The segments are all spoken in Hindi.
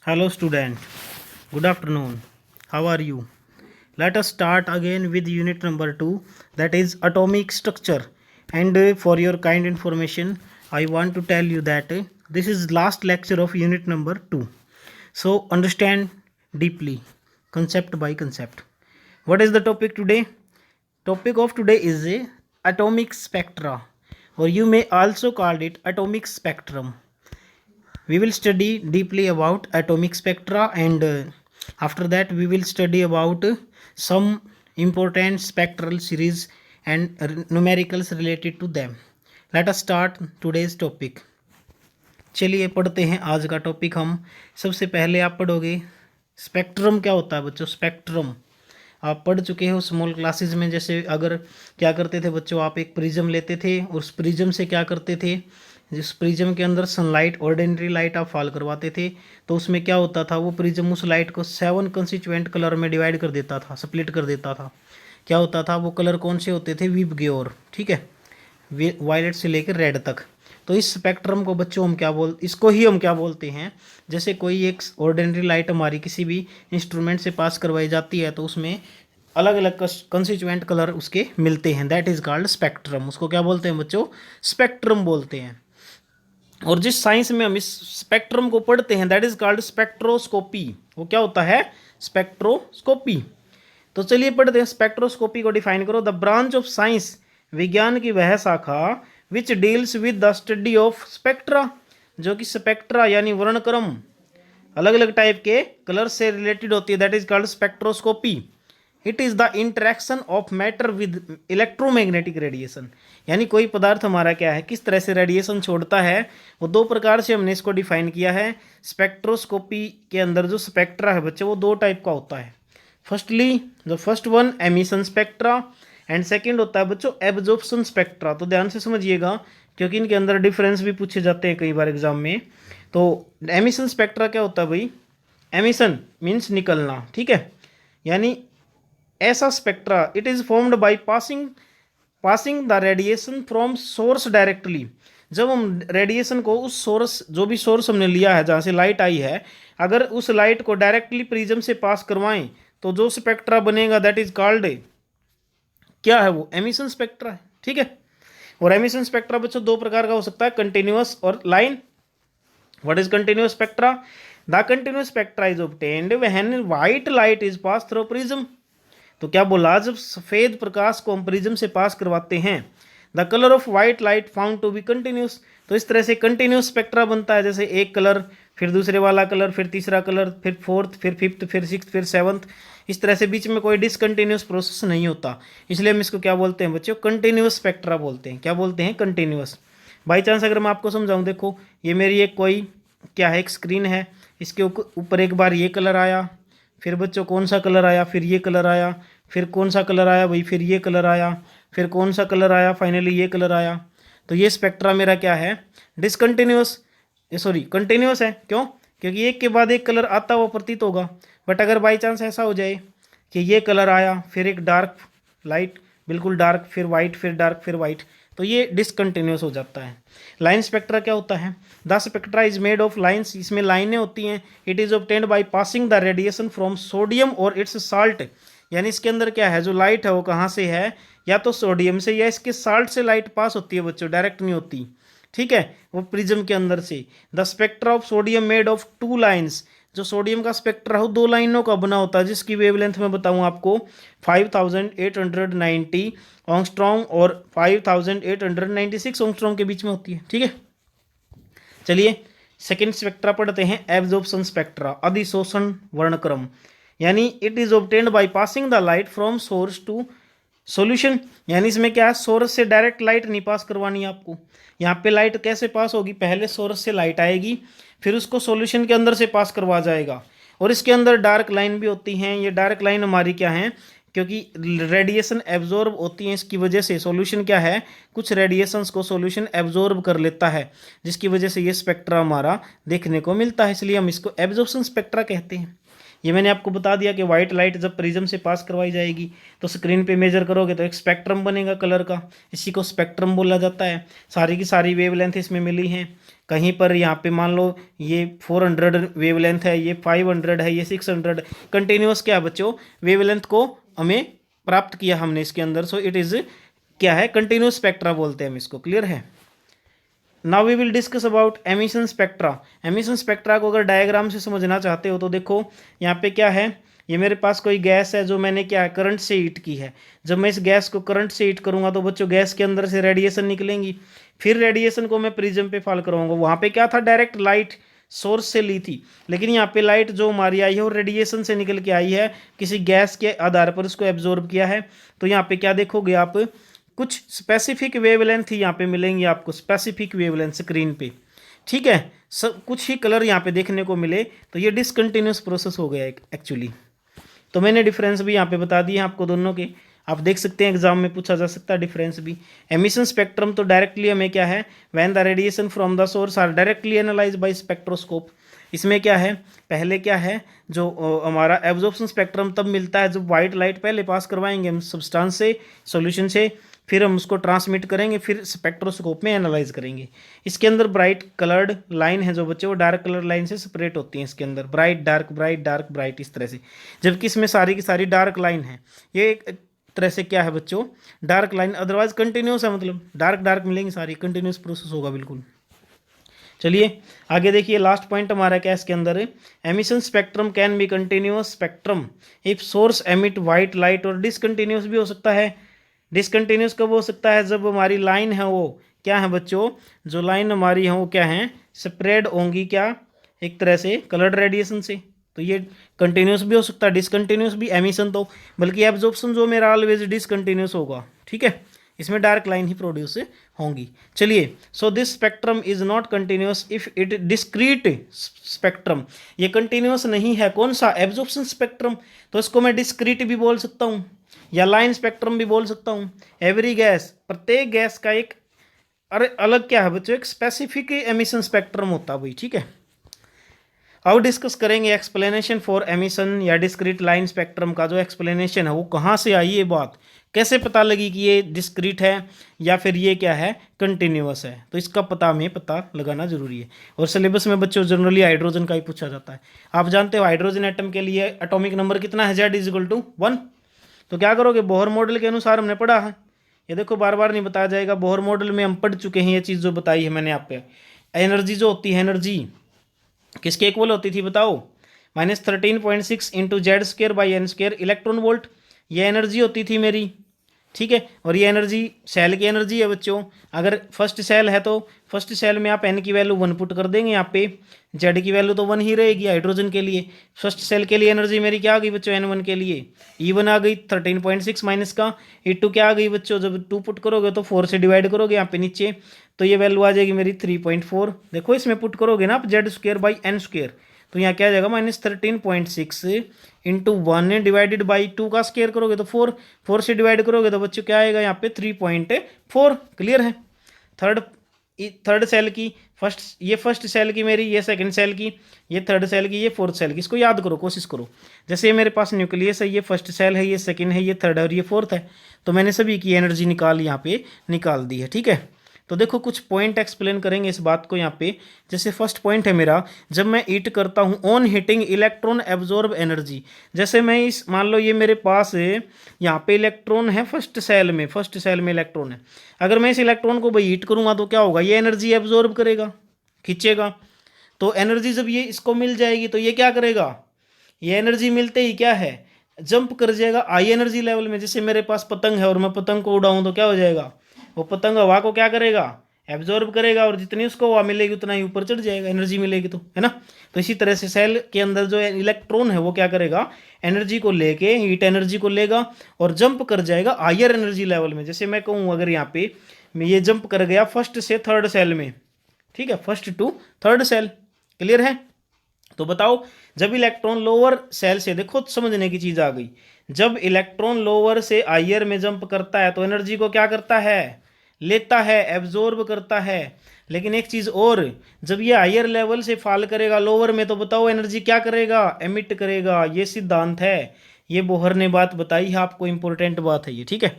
Hello student, good afternoon. How are you? Let us start again with unit number 2, that is atomic structure. And for your kind information, I want to tell you that this is last lecture of unit number 2. So understand deeply, concept by concept. What is the topic today? Topic of today is atomic spectra, or you may also call it atomic spectrum. We will study deeply about atomic spectra, and after that we will study about some important spectral series and numericals related to them. Let us start today's topic. चलिए पढ़ते हैं आज का टॉपिक हम। सबसे पहले आप पढ़ोगे स्पेक्ट्रम क्या होता है बच्चों। स्पेक्ट्रम आप पढ़ चुके हो स्मॉल क्लासेस में। जैसे अगर क्या करते थे बच्चों, आप एक प्रिज्म लेते थे और उस प्रिज्म से क्या करते थे, जिस प्रिज्म के अंदर सनलाइट ऑर्डिनरी लाइट आप फॉल करवाते थे तो उसमें क्या होता था, वो प्रिज्म उस लाइट को 7 कंस्टिट्यूएंट कलर में डिवाइड कर देता था, स्प्लिट कर देता था। क्या होता था, वो कलर कौन से होते थे, विबग्योर, ठीक है, वायलेट से लेकर रेड तक। तो इस स्पेक्ट्रम को बच्चों हम क्या इसको ही हम क्या बोलते हैं, जैसे कोई एक ऑर्डिनरी लाइट हमारी किसी भी इंस्ट्रूमेंट से पास करवाई जाती है तो उसमें अलग अलग कंस्टिट्यूएंट कलर उसके मिलते हैं, दैट इज कॉल्ड स्पेक्ट्रम। उसको क्या बोलते हैं बच्चों, स्पेक्ट्रम बोलते हैं। और जिस साइंस में हम इस स्पेक्ट्रम को पढ़ते हैं दैट इज कॉल्ड स्पेक्ट्रोस्कोपी। वो क्या होता है, स्पेक्ट्रोस्कोपी। तो चलिए पढ़ते हैं। स्पेक्ट्रोस्कोपी को डिफाइन करो, द ब्रांच ऑफ साइंस, विज्ञान की वह शाखा, which deals with the study of spectra, जो कि स्पेक्ट्रा यानी वर्णक्रम अलग अलग टाइप के कलर से रिलेटेड होती है, that is called spectroscopy. It is the interaction of matter with electromagnetic radiation, यानी कोई पदार्थ हमारा क्या है, किस तरह से रेडिएशन छोड़ता है, वो दो प्रकार से हमने इसको डिफाइन किया है। स्पेक्ट्रोस्कोपी के अंदर जो स्पेक्ट्रा है बच्चे, वो दो टाइप का होता है। Firstly the first one emission spectra, and second होता है बच्चों एब्जॉर्प्शन स्पेक्ट्रा। तो ध्यान से समझिएगा क्योंकि इनके अंदर डिफरेंस भी पूछे जाते हैं कई बार एग्जाम में। तो एमिशन स्पेक्ट्रा क्या होता है भाई, एमिशन मीन्स निकलना, ठीक है, यानी ऐसा spectra, it is formed by passing the radiation from source directly. जब हम रेडिएशन को उस सोर्स, जो भी सोर्स हमने लिया है जहाँ से लाइट आई है, अगर उस लाइट को डायरेक्टली प्रिज्म से पास करवाएं तो जो स्पेक्ट्रा बनेगा दैट इज कॉल्ड, क्या है वो, एमिशन स्पेक्ट्रा है, ठीक है। और एमिशन स्पेक्ट्रा बच्चों दो प्रकार का हो सकता है, कंटिन्यूअस और line. What is continuous spectra, the continuous spectra is obtained when white light is pass through prism. तो क्या बोला, जब सफ़ेद प्रकाश को हम प्रिज्म से पास करवाते हैं, the colour of white light found to be continuous. तो इस तरह से कंटिन्यूस स्पेक्ट्रा बनता है, जैसे एक कलर, फिर दूसरे वाला कलर, फिर तीसरा कलर, फिर फोर्थ, फिर फिफ्थ, फिर सिक्स्थ, फिर सेवंथ। इस तरह से बीच में कोई डिसकंटिन्यूस प्रोसेस नहीं होता, इसलिए हम इसको क्या बोलते हैं बच्चों, कंटिन्यूस स्पेक्ट्रा बोलते हैं। क्या बोलते हैं, कंटिन्यूस। बाई चांस अगर मैं आपको समझाऊँ, देखो ये मेरी एक कोई क्या है, एक स्क्रीन है, इसके ऊपर एक बार ये कलर आया, फिर बच्चों कौन सा कलर आया, फिर ये कलर आया, फिर कौन सा कलर आया भाई, फिर ये कलर आया, फिर कौन सा कलर आया, फाइनली ये कलर आया। तो ये स्पेक्ट्रा मेरा क्या है, डिसकंटिन्यूस, सॉरी कंटिन्यूस है। क्यों, क्योंकि एक के बाद एक कलर आता हुआ प्रतीत होगा। बट अगर बाई चांस ऐसा हो जाए कि ये कलर आया, फिर एक डार्क लाइट, बिल्कुल डार्क, फिर वाइट, फिर डार्क, फिर वाइट, तो ये डिसकंटिन्यूस हो जाता है। लाइन स्पेक्ट्रा क्या होता है, the spectra is made of lines, इसमें लाइनें होती हैं। It is obtained by passing the radiation from sodium और इट्स साल्ट, यानी इसके अंदर क्या है, जो लाइट है वो कहाँ से है, या तो सोडियम से या इसके साल्ट से लाइट पास होती है बच्चों, डायरेक्ट नहीं होती, ठीक है, वो प्रिज्म के अंदर से। The spectra of sodium made of 2 lines, जो सोडियम का स्पेक्ट्रा हो 2 लाइनों का बना होता है, जिसकी वेवलेंथ में बताऊं आपको 5890 ऑंगस्ट्रॉम और 5896 ऑंगस्ट्रॉम के बीच में होती है, ठीक है। चलिए सेकेंड स्पेक्ट्रा पढ़ते हैं, एब्जॉर्प्शन स्पेक्ट्रा, अधिशोषण वर्णक्रम, यानी it is obtained by passing the light from source to solution. यानी इसमें क्या है, सोर्स से डायरेक्ट लाइट नहीं पास करवानी है आपको। यहाँ पे लाइट कैसे पास होगी, पहले सोर्स से लाइट आएगी, फिर उसको सॉल्यूशन के अंदर से पास करवा जाएगा। और इसके अंदर डार्क लाइन भी होती हैं। ये डार्क लाइन हमारी क्या है, क्योंकि रेडिएशन एब्जॉर्ब होती है, इसकी वजह से सॉल्यूशन क्या है, कुछ रेडिएशंस को सॉल्यूशन एब्जॉर्ब कर लेता है, जिसकी वजह से ये स्पेक्ट्रा हमारा देखने को मिलता है, इसलिए हम इसको एब्जॉर्प्शन स्पेक्ट्रा कहते हैं। ये मैंने आपको बता दिया कि वाइट लाइट जब प्रिज्म से पास करवाई जाएगी तो स्क्रीन पे मेजर करोगे तो एक स्पेक्ट्रम बनेगा कलर का, इसी को स्पेक्ट्रम बोला जाता है। सारी की सारी वेवलेंथ इसमें मिली हैं, कहीं पर यहाँ पे मान लो ये 400 वेवलेंथ है, ये 500 है, ये 600 कंटिन्यूस क्या है बच्चों, वेवलेंथ को हमें प्राप्त किया हमने इसके अंदर। सो इट इज क्या है, कंटिन्यूस स्पेक्ट्रा बोलते हैं हम इसको। क्लियर है। Now we will discuss about emission spectra. Emission spectra को अगर डायग्राम से समझना चाहते हो तो देखो यहाँ पे क्या है, ये मेरे पास कोई गैस है जो मैंने क्या है करंट से हीट की है। जब मैं इस गैस को करंट से हीट करूंगा तो बच्चों गैस के अंदर से रेडिएशन निकलेंगी, फिर रेडिएशन को मैं प्रिज्म पे फॉल करवाऊंगा। वहां पे क्या था, डायरेक्ट लाइट सोर्स से ली थी, लेकिन यहाँ पे लाइट जो हमारी आई है वो रेडिएशन से निकल के आई है, किसी गैस के आधार पर उसको एब्जॉर्ब किया है। तो यहाँ पे क्या देखोगे आप, कुछ स्पेसिफिक वेवलेंथ यहाँ पे मिलेंगी आपको, स्पेसिफिक वेवलेंथ स्क्रीन पे। ठीक है, सब कुछ ही कलर यहाँ पे देखने को मिले, तो ये डिसकंटिन्यूस प्रोसेस हो गया एक्चुअली। तो मैंने डिफरेंस भी यहाँ पे बता दिए आपको दोनों के, आप देख सकते हैं एग्जाम में पूछा जा सकता है डिफरेंस भी। एमिशन स्पेक्ट्रम तो डायरेक्टली हमें क्या है, when the radiation from the source are directly analyse by spectroscope. इसमें क्या है, पहले क्या है जो हमारा एब्जॉर्प्शन स्पेक्ट्रम तब मिलता है जब वाइट लाइट पहले पास करवाएंगे हम सब्सटेंस से, सॉल्यूशन से, फिर हम उसको ट्रांसमिट करेंगे, फिर स्पेक्ट्रोस्कोप में एनालाइज करेंगे। इसके अंदर ब्राइट कलर्ड लाइन है जो बच्चे वो डार्क कलर लाइन से सेपरेट होती हैं इसके अंदर, bright dark bright dark bright इस तरह से, जबकि इसमें सारी की सारी डार्क लाइन है। ये एक तरह से क्या है बच्चों, डार्क लाइन, अदरवाइज कंटिन्यूस है, मतलब डार्क डार्क मिलेंगी सारी, कंटिन्यूस प्रोसेस होगा बिल्कुल। चलिए आगे देखिए, लास्ट पॉइंट हमारा क्या है इसके अंदर, emission spectrum can be continuous spectrum if source emit white light, और डिसकंटिन्यूस भी हो सकता है। डिसकंटिन्यूस कब हो सकता है, जब हमारी लाइन है वो क्या है बच्चों, जो लाइन हमारी है वो क्या है, स्प्रेड होंगी क्या, एक तरह से कलर्ड रेडिएशन से, तो ये कंटिन्यूस भी हो सकता है, डिसकंटिन्यूस भी। एमिशन तो बल्कि एब्जॉर्प्शन जो मेरा ऑलवेज डिसकंटिन्यूस होगा। ठीक है, इसमें डार्क लाइन ही प्रोड्यूस होंगी। चलिए, so this spectrum is not continuous if it discrete spectrum, ये कंटिन्यूस नहीं है, कौन सा, एब्जॉर्प्शन स्पेक्ट्रम, तो इसको मैं डिस्क्रीट भी बोल सकता हूँ या लाइन स्पेक्ट्रम भी बोल सकता हूँ। एवरी गैस, प्रत्येक गैस का एक अरे अलग क्या है बच्चों, एक स्पेसिफिक एमिशन स्पेक्ट्रम होता है भाई। ठीक है, अब डिस्कस करेंगे एक्सप्लेनेशन फॉर एमिशन या डिस्क्रीट लाइन स्पेक्ट्रम का जो एक्सप्लेनेशन है वो कहाँ से आई, ये बात कैसे पता लगी कि ये डिस्क्रीट है या फिर ये क्या है कंटिन्यूअस है, तो इसका हमें पता लगाना जरूरी है। और सिलेबस में बच्चों जनरली हाइड्रोजन का ही पूछा जाता है। आप जानते हो हाइड्रोजन एटम के लिए एटॉमिक नंबर कितना है, Z=1। तो क्या करोगे, बोहर मॉडल के अनुसार हमने पढ़ा है, ये देखो बार बार नहीं बताया जाएगा, बोहर मॉडल में हम पढ़ चुके हैं ये चीज़ जो बताई है मैंने आप पे। एनर्जी जो होती है, एनर्जी किसके इक्वल होती थी बताओ, -13.6 इंटू Z²/n² इलेक्ट्रॉन वोल्ट, ये एनर्जी होती थी मेरी। ठीक है, और ये एनर्जी सेल की एनर्जी है बच्चों। अगर फर्स्ट सेल है तो फर्स्ट सेल में आप n की वैल्यू 1 पुट कर देंगे, यहाँ पे Z की वैल्यू तो 1 ही रहेगी हाइड्रोजन के लिए। फर्स्ट सेल के लिए एनर्जी मेरी क्या आ गई बच्चों, N1 के लिए E1 आ गई 13.6 माइनस का E2 क्या आ गई बच्चों, जब 2 पुट करोगे तो 4 से डिवाइड करोगे यहाँ पे नीचे, तो ये वैल्यू आ जाएगी मेरी 3.4। देखो इसमें पुट करोगे ना आप Z²/n², तो यहाँ क्या आ जाएगा -13.6 इंटू 1 डिवाइडेड बाई 2 का स्क्वायर करोगे तो 4 से डिवाइड करोगे तो बच्चों क्या आएगा यहाँ पे 3.4। क्लियर है। थर्ड सेल की ये फर्स्ट सेल की मेरी, ये सेकंड सेल की, ये थर्ड सेल की, ये फोर्थ सेल की, इसको याद करो, कोशिश करो। जैसे ये मेरे पास न्यूक्लियस है, ये फर्स्ट सेल है, ये सेकंड है, ये थर्ड है और ये फोर्थ है, तो मैंने सभी की एनर्जी यहाँ पे निकाल दी है। ठीक है, तो देखो कुछ पॉइंट एक्सप्लेन करेंगे इस बात को यहाँ पे। जैसे फर्स्ट पॉइंट है मेरा, जब मैं हीट करता हूँ on heating electron absorb energy. जैसे मैं इस मान लो ये मेरे पास है यहाँ पे इलेक्ट्रॉन है फर्स्ट सेल में इलेक्ट्रॉन है, अगर मैं इस इलेक्ट्रॉन को भाई हीट करूँगा तो क्या होगा, ये एनर्जी एब्जॉर्ब करेगा, खींचेगा। तो एनर्जी जब ये इसको मिल जाएगी तो ये क्या करेगा, ये एनर्जी मिलते ही क्या है जंप कर जाएगा हाई एनर्जी लेवल में। जैसे मेरे पास पतंग है और मैं पतंग को उड़ाऊँ तो क्या हो जाएगा, वो पतंग हवा को क्या करेगा, एब्जॉर्ब करेगा, और जितनी उसको हवा मिलेगी उतना ही ऊपर चढ़ जाएगा, एनर्जी मिलेगी तो, है ना। तो इसी तरह से सेल के अंदर जो इलेक्ट्रॉन है वो क्या करेगा, एनर्जी को लेके, हीट एनर्जी को लेगा और जंप कर जाएगा हायर एनर्जी लेवल में। जैसे मैं कहूँ अगर यहाँ पे मैं ये जंप कर गया फर्स्ट से थर्ड सेल में, ठीक है, first to third cell. Clear है। तो बताओ जब इलेक्ट्रॉन लोअर सेल से, देखो समझने की चीज आ गई, जब इलेक्ट्रॉन लोअर से हायर में जंप करता है तो एनर्जी को क्या करता है, लेता है, एब्जॉर्ब करता है। लेकिन एक चीज और, जब ये हायर लेवल से फॉल करेगा लोअर में तो बताओ एनर्जी क्या करेगा, एमिट करेगा। ये सिद्धांत है, ये बोहर ने बात बताई है आपको, इंपॉर्टेंट बात है ये। ठीक है,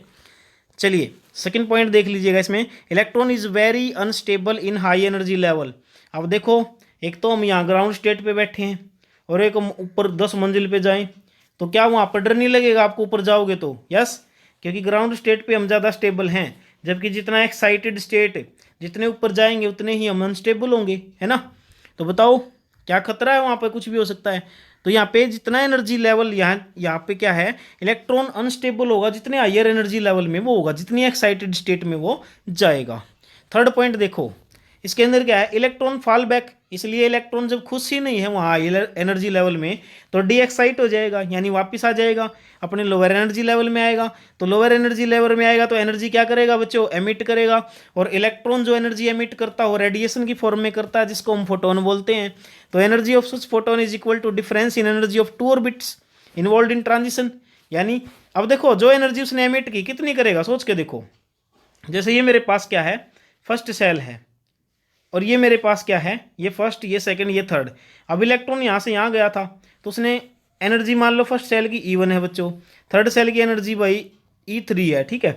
चलिए सेकंड पॉइंट देख लीजिएगा इसमें, electron is very unstable in high energy level. अब देखो, एक तो हम यहाँ ग्राउंड स्टेट पे बैठे हैं और एक हम ऊपर 10 मंजिल पे जाएं, तो क्या वहाँ पर डर नहीं लगेगा आपको ऊपर जाओगे तो? यस, क्योंकि ग्राउंड स्टेट पे हम ज़्यादा स्टेबल हैं, जबकि जितना एक्साइटेड स्टेट, जितने ऊपर जाएंगे उतने ही हम अनस्टेबल होंगे, है ना। तो बताओ क्या खतरा है, वहाँ पर कुछ भी हो सकता है। तो यहाँ पे जितना एनर्जी लेवल यहाँ पे क्या है, इलेक्ट्रॉन अनस्टेबल होगा जितने हायर एनर्जी लेवल में वो होगा, जितनी एक्साइटेड स्टेट में वो जाएगा। थर्ड पॉइंट देखो, इसके अंदर क्या है, इलेक्ट्रॉन फॉल बैक, इसलिए इलेक्ट्रॉन जब खुश ही नहीं है वहाँ एनर्जी लेवल में तो डी एक्साइट हो जाएगा, यानी वापस आ जाएगा अपने लोअर एनर्जी लेवल में आएगा। तो लोअर एनर्जी लेवल में आएगा तो एनर्जी क्या करेगा बच्चों, एमिट करेगा। और इलेक्ट्रॉन जो एनर्जी एमिट करता है वो रेडिएशन की फॉर्म में करता है, जिसको हम फोटोन बोलते हैं। तो energy of such photon is equal to difference in energy of two orbits involve in transition. यानी अब देखो, जो एनर्जी उसने एमिट की कितनी करेगा, सोच के देखो। जैसे ये मेरे पास क्या है, फर्स्ट सेल है, और ये मेरे पास क्या है, ये फर्स्ट, ये सेकंड, ये थर्ड। अब इलेक्ट्रॉन यहाँ से यहाँ गया था तो उसने एनर्जी मान लो फर्स्ट सेल की E1 है बच्चों, थर्ड सेल की एनर्जी भाई E3 है, ठीक है।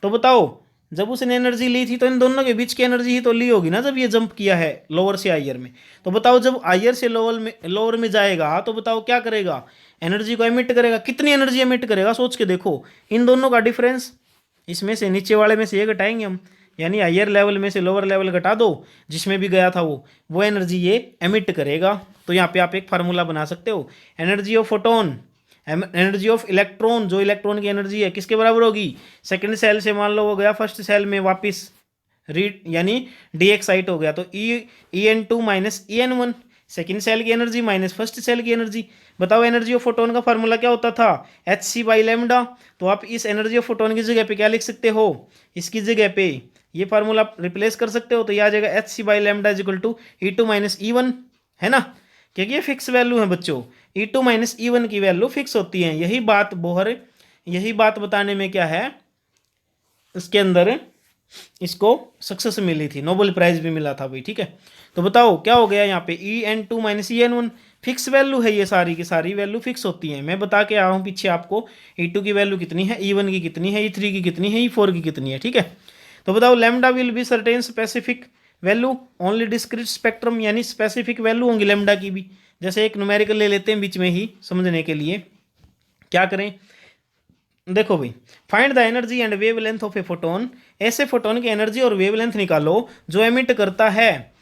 तो बताओ जब उसने एनर्जी ली थी तो इन दोनों के बीच की एनर्जी ही तो ली होगी ना, जब ये जंप किया है लोअर से हायर में। तो बताओ जब हायर से लोअर में जाएगा तो बताओ क्या करेगा, एनर्जी को एमिट करेगा। कितनी एनर्जी एमिट करेगा सोच के देखो, इन दोनों का डिफरेंस, इसमें से नीचे वाले में से ये घटाएंगे हम, यानी हायर लेवल में से लोअर लेवल घटा दो, जिसमें भी गया था वो एनर्जी ये एमिट करेगा। तो यहाँ पे आप एक फार्मूला बना सकते हो, energy of photon, energy of electron, जो इलेक्ट्रॉन की एनर्जी है किसके बराबर होगी, सेकंड सेल से मान लो वो गया फर्स्ट सेल में वापस रीड, यानी डी एक्साइट हो गया, तो E n2 minus En1, second cell की एनर्जी माइनस फर्स्ट सेल की एनर्जी। बताओ एनर्जी ऑफ फोटोन का फार्मूला क्या होता था, Hc/λ। तो आप इस एनर्जी ऑफ फोटोन की जगह पे क्या लिख सकते हो, इसकी जगह पे ये फार्मूला रिप्लेस कर सकते हो, तो यह आ जाएगा Hc/λ is equal to E2 minus E1, है ना, क्योंकि ये फिक्स वैल्यू है बच्चों, E2 माइनस E1 की वैल्यू फिक्स होती है। यही बात बताने में क्या है, इसके अंदर इसको सक्सेस मिली थी, नोबेल प्राइज भी मिला था भाई, ठीक है। तो बताओ क्या हो गया यहाँ पे, En2 minus En1 fix value है, ये सारी की सारी वैल्यू फिक्स होती हैं। मैं बता के आया हूँ पीछे आपको, E2 की वैल्यू कितनी है, E1 की कितनी है, E3 की कितनी है, E4 की कितनी है, ठीक है। तो बताओ lambda will be certain specific value only discrete spectrum, यानी स्पेसिफिक वैल्यू होंगी लैम्डा की भी। जैसे एक न्यूमेरिकल ले लेते हैं बीच में ही समझने के लिए, क्या करें, देखो भाई, find the energy and wavelength of a photon, ऐसे फोटोन की एनर्जी और वेवलेंथ निकालो जो एमिट करता है।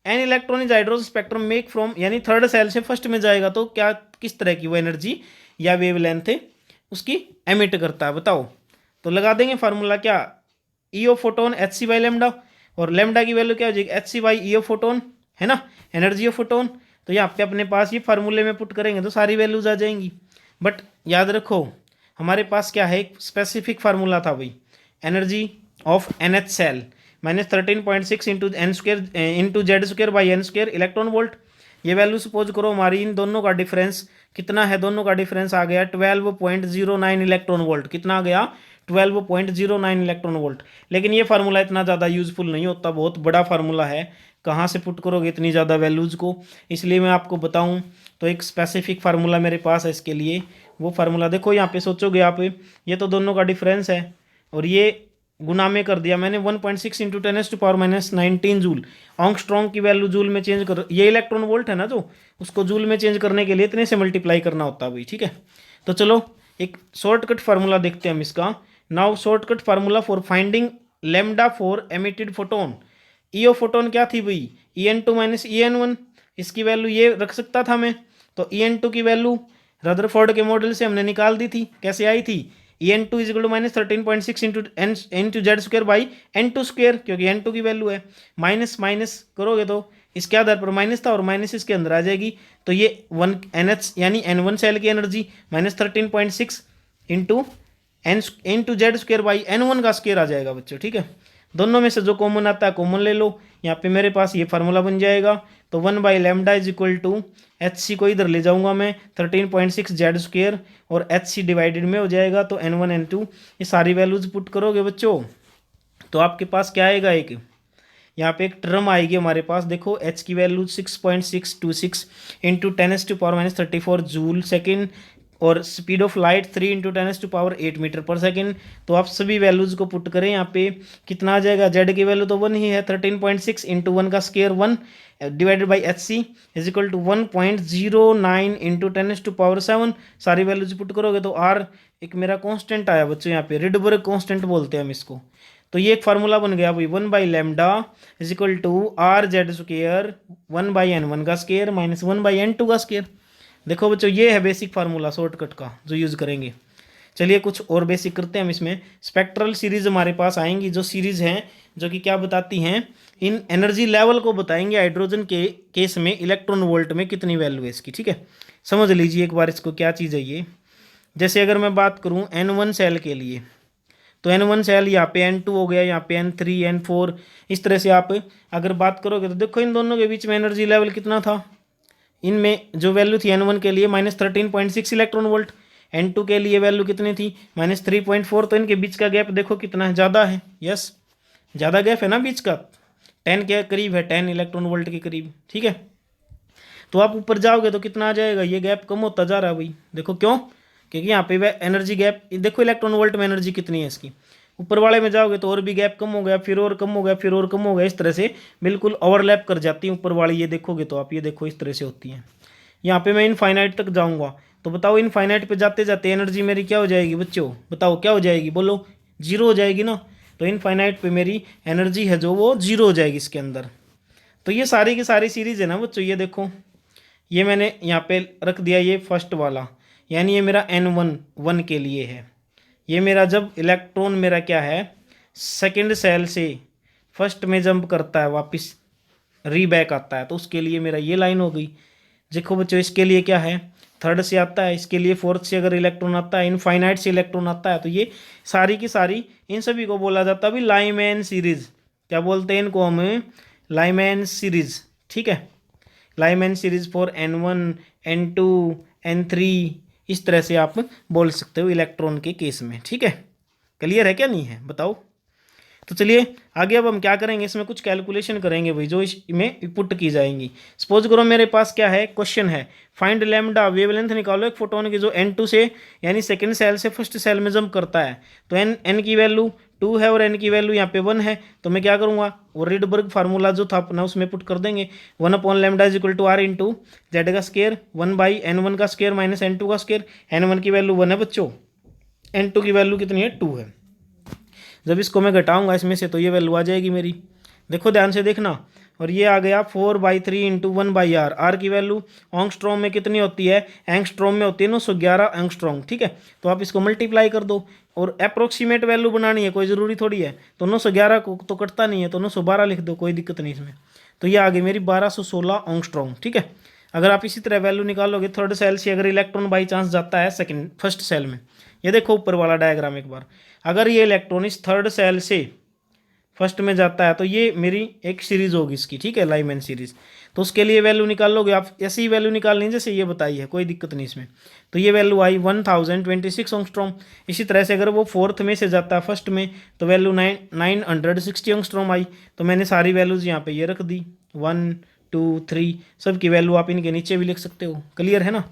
An electron is hydrogen spectrum make from, यानी थर्ड सेल से फर्स्ट में जाएगा तो क्या किस तरह की वो एनर्जी या वेवलेंथ उसकी एमिट करता है, बताओ। तो लगा देंगे फार्मूला क्या, ई ऑफ फोटोन Hc/λ, और लैम्डा की वैल्यू क्या हो जाएगी, Hc/E ऑफ फोटोन, है ना, एनर्जी ऑफ फोटोन। तो यहाँ पे अपने पास ये फार्मूले में पुट करेंगे तो सारी वैल्यूज आ जाएंगी। बट याद रखो हमारे पास क्या है, एक स्पेसिफिक फार्मूला था भाई, energy of NH cell minus 13.6 into n square into Z²/n² electron volt. ये वैल्यू सपोज करो हमारी, इन दोनों का डिफरेंस कितना है, दोनों का डिफरेंस आ गया 12.09 इलेक्ट्रॉन वोल्ट। कितना आ गया, 12.09 इलेक्ट्रॉन वोल्ट। लेकिन ये फार्मूला इतना ज़्यादा यूजफुल नहीं होता, बहुत बड़ा फार्मूला है, कहाँ से पुट करोगे इतनी ज़्यादा वैल्यूज़ को। इसलिए मैं आपको बताऊँ तो एक स्पेसिफिक फार्मूला मेरे पास है इसके लिए। वो फार्मूला देखो, यहाँ पे सोचोगे आप, ये तो दोनों का डिफरेंस है और ये गुना में कर दिया मैंने 1.6 इंटू 10⁻⁻19 जूल। ऑंगस्ट्रॉन्ग की वैल्यू जूल में चेंज कर, ये इलेक्ट्रॉन वोल्ट है ना, जो उसको जूल में चेंज करने के लिए इतने से मल्टीप्लाई करना होता है भाई, ठीक है। तो चलो एक शॉर्टकट फार्मूला देखते हैं हम इसका। Now shortcut formula for finding lambda for emitted photon. E of photon क्या थी भाई, En2 माइनस En1, इसकी वैल्यू ये रख सकता था मैं। तो En2 की वैल्यू रदरफोर्ड के मॉडल से हमने निकाल दी थी, कैसे आई थी, En2 is equal to minus 13.6 into Z²/n², क्योंकि N2 की वैल्यू है। माइनस माइनस करोगे तो इसके आधार पर माइनस था और माइनस इसके अंदर आ जाएगी, तो ये 1 NH यानी N1 सेल की एनर्जी माइनस 13.6 इंटू Z²/n1 का स्क्वायर आ जाएगा बच्चों, ठीक है। दोनों में से जो कॉमन आता है कॉमन ले लो, यहाँ पे मेरे पास ये फार्मूला बन जाएगा। तो 1/λ इज इक्वल टू Hc को इधर ले जाऊंगा मैं 13.6 Z² और Hc डिवाइडेड में हो जाएगा, तो N1 N2 ये सारी वैल्यूज पुट करोगे बच्चों तो आपके पास क्या आएगा, एक यहाँ पे एक टर्म आएगी हमारे पास, देखो H की वैल्यू 6.626 इंटू 10⁻⁻34 जूल सेकेंड, और स्पीड ऑफ लाइट 3 × 10⁸ तो आप सभी वैल्यूज़ को पुट करें यहाँ पे, कितना आ जाएगा, जेड की वैल्यू तो 1 ही है, 13.6 × 1 का square 1 divided by H C is equal to 1.09 × 10⁻7। सारी वैल्यूज पुट करोगे तो आर एक मेरा कांस्टेंट आया बच्चों, यहाँ पे रिडबर्ग कांस्टेंट बोलते हैं हम इसको। तो ये एक फार्मूला बन गया भाई, 1/λ is equal to R Z square 1/n1 का स्क्र माइनस 1/n2 का स्क्र। देखो बच्चों ये है बेसिक फार्मूला शॉर्टकट का जो यूज़ करेंगे। चलिए कुछ और बेसिक करते हैं हम इसमें। स्पेक्ट्रल सीरीज हमारे पास आएंगी, जो सीरीज हैं जो कि क्या बताती हैं, इन एनर्जी लेवल को बताएंगे। हाइड्रोजन के केस में इलेक्ट्रॉन वोल्ट में कितनी वैल्यू है इसकी, ठीक है। समझ लीजिए एक बार इसको, क्या चीज़ है ये। जैसे अगर मैं बात करूँ N1 सेल के लिए, तो N1 सेल यहाँ पे N2 हो गया, यहाँ पे N3 N4, इस तरह से आप अगर बात करोगे तो देखो इन दोनों के बीच में एनर्जी लेवल कितना था। इनमें जो वैल्यू थी N1 के लिए -13.6 इलेक्ट्रॉन वोल्ट, N2 के लिए वैल्यू कितनी थी -3.4। तो इनके बीच का गैप देखो कितना है, ज़्यादा है। यस, ज़्यादा गैप है ना बीच का, 10 के करीब है, 10 इलेक्ट्रॉन वोल्ट के करीब, ठीक है। तो आप ऊपर जाओगे तो कितना आ जाएगा, ये गैप कम होता जा रहा है भाई। देखो क्यों, क्योंकि यहाँ पे एनर्जी गैप देखो इलेक्ट्रॉन वोल्ट में एनर्जी कितनी है इसकी। ऊपर वाले में जाओगे तो और भी गैप कम हो गया, फिर और कम हो गया, फिर और कम हो गया, इस तरह से बिल्कुल ओवरलैप कर जाती है ऊपर वाली। ये देखोगे तो आप, ये देखो इस तरह से होती हैं। यहाँ पे मैं इनफाइनाइट तक जाऊँगा तो बताओ इनफाइनाइट पे जाते जाते एनर्जी मेरी क्या हो जाएगी बच्चों, बताओ क्या हो जाएगी, बोलो, जीरो हो जाएगी ना। तो इनफाइनाइट पे मेरी एनर्जी है जो वो जीरो हो जाएगी इसके अंदर। तो ये सारी की सारी सीरीज है ना बच्चों, ये देखो ये मैंने यहाँ पे रख दिया, ये फर्स्ट वाला, यानी ये मेरा N1 के लिए है। ये मेरा जब इलेक्ट्रॉन मेरा क्या है, सेकंड सेल से फर्स्ट में जंप करता है, वापस रीबैक आता है, तो उसके लिए मेरा ये लाइन हो गई। देखो बच्चों इसके लिए क्या है, थर्ड से आता है, इसके लिए फोर्थ से अगर इलेक्ट्रॉन आता है, इनफाइनाइट से इलेक्ट्रॉन आता है। तो ये सारी की सारी इन सभी को बोला जाता है अभी लाइमैन सीरीज। क्या बोलते हैं इनको हम, लाइमैन सीरीज, ठीक है। Lyman series for N1 N2 N3, इस तरह से आप बोल सकते हो इलेक्ट्रॉन के केस में, ठीक है। क्लियर है क्या, नहीं है बताओ। तो चलिए आगे अब हम क्या करेंगे, इसमें कुछ कैलकुलेशन करेंगे भाई जो इसमें पुट की जाएंगी। सपोज करो मेरे पास क्या है, क्वेश्चन है फाइंड लैम्डा, वेवलेंथ निकालो एक फोटोन की जो N2 से यानी सेकंड सेल से फर्स्ट सेल में जंप करता है। तो N की वैल्यू 2 है और N की वैल्यू यहाँ पे 1 है। तो मैं क्या करूँगा, वो रिडबर्ग फार्मूला जो था अपना उसमें पुट कर देंगे, 1/λ is equal to R into Z का स्केयर 1/N1 का स्केयर माइनस N2 का स्केयर। N1 की वैल्यू 1 है बच्चों, N2 की वैल्यू कितनी है, 2 है। जब इसको मैं घटाऊंगा इसमें से तो ये वैल्यू आ जाएगी मेरी, देखो ध्यान से देखना। और ये आ गया 4/3 इंटू 1/r। आर की वैल्यू एंगस्ट्रॉम में कितनी होती है, एंगस्ट्रॉम में होती है 911 एंगस्ट्रॉम, ठीक है। तो आप इसको मल्टीप्लाई कर दो और अप्रोक्सीमेट वैल्यू बनानी है, कोई ज़रूरी थोड़ी है। तो 911 को तो कटता नहीं है, तो 912 लिख दो, कोई दिक्कत नहीं इसमें। तो ये आ गई मेरी 1216 एंगस्ट्रॉम, ठीक है। अगर आप इसी तरह वैल्यू निकालोगे थर्ड सेल से, अगर इलेक्ट्रॉन बाई चांस जाता है फर्स्ट सेल में, ये देखो ऊपर वाला डायग्राम एक बार, अगर ये इलेक्ट्रॉन इस थर्ड सेल से फर्स्ट में जाता है तो ये मेरी एक सीरीज होगी इसकी, ठीक है, लाइमैन सीरीज। तो उसके लिए वैल्यू निकालोगे आप, ऐसी ही वैल्यू निकालनी जैसे ये बताई है, कोई दिक्कत नहीं इसमें। तो ये वैल्यू आई 1026 एंगस्ट्रॉम। इसी तरह से अगर वो फोर्थ में से जाता है फर्स्ट में तो वैल्यू 960 एंगस्ट्रॉम आई। तो मैंने सारी वैल्यूज़ यहाँ पे ये रख दी, 1 2 3 सब की वैल्यू आप इनके नीचे भी लिख सकते हो। क्लियर है ना।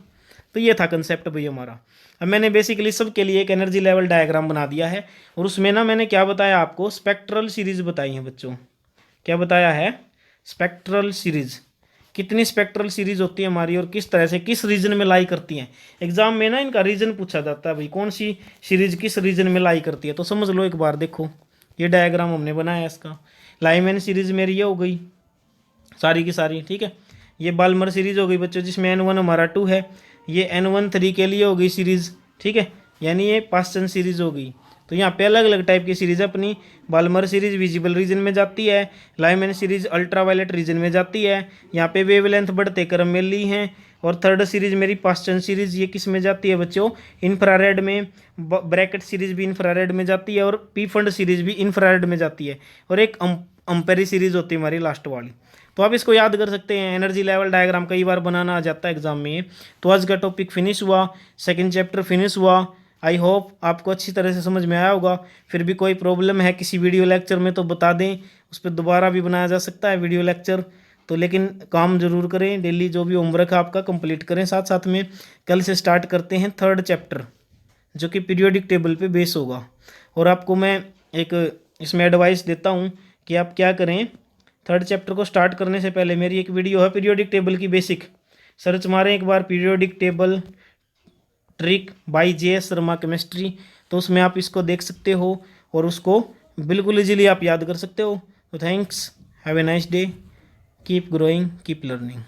तो ये था कंसेप्ट भाई हमारा। अब मैंने बेसिकली सब के लिए एक एनर्जी लेवल डायग्राम बना दिया है और उसमें ना मैंने क्या बताया आपको, स्पेक्ट्रल सीरीज बताई है बच्चों। क्या बताया है, स्पेक्ट्रल सीरीज। कितनी स्पेक्ट्रल सीरीज होती है हमारी और किस तरह से किस रीजन में लाई करती हैं। एग्जाम में ना इनका रीजन पूछा जाता है भाई, कौन सी सीरीज किस रीजन में लाई करती है। तो समझ लो एक बार, देखो ये डायग्राम हमने बनाया इसका। लाइमैन सीरीज मेरी ये हो गई सारी की सारी, ठीक है। ये बाल्मर सीरीज हो गई बच्चों, जिसमें N1 हमारा 2 है। ये N1 3 के लिए हो गई सीरीज़, ठीक है, यानी ये पास्टन सीरीज हो गई। तो यहाँ पे अलग अलग टाइप की सीरीज है अपनी। बाल्मर सीरीज विजिबल रीजन में जाती है, लाइमैन सीरीज अल्ट्रावायलेट रीजन में जाती है। यहाँ पे वेवलेंथ बढ़ते क्रम में ली हैं। और थर्ड सीरीज मेरी पास्टन सीरीज, ये किस में जाती है बच्चों, इंफ्रारेड में। ब्रैकेट सीरीज भी इंफ्रारेड में जाती है और पी फंड सीरीज भी इंफ्रारेड में जाती है। और एक अम्पेरी सीरीज होती है हमारी लास्ट वाली। तो आप इसको याद कर सकते हैं। एनर्जी लेवल डायग्राम कई बार बनाना आ जाता है एग्जाम में। तो आज का टॉपिक फिनिश हुआ, सेकंड चैप्टर फिनिश हुआ। आई होप आपको अच्छी तरह से समझ में आया होगा। फिर भी कोई प्रॉब्लम है किसी वीडियो लेक्चर में तो बता दें, उस पर दोबारा भी बनाया जा सकता है वीडियो लेक्चर। तो लेकिन काम जरूर करें, डेली जो भी होमवर्क है आपका कंप्लीट करें। साथ साथ में कल से स्टार्ट करते हैं 3rd चैप्टर, जो कि पीरियोडिक टेबल पे बेस होगा। और आपको मैं एक इसमें एडवाइस देता हूँ कि आप क्या करें, 3rd चैप्टर को स्टार्ट करने से पहले मेरी एक वीडियो है पीरियोडिक टेबल की बेसिक, सर्च मारें एक बार periodic table trick by JS Sharma chemistry, तो उसमें आप इसको देख सकते हो और उसको बिल्कुल इजीली आप याद कर सकते हो। तो thanks, have a nice day, keep growing, keep learning.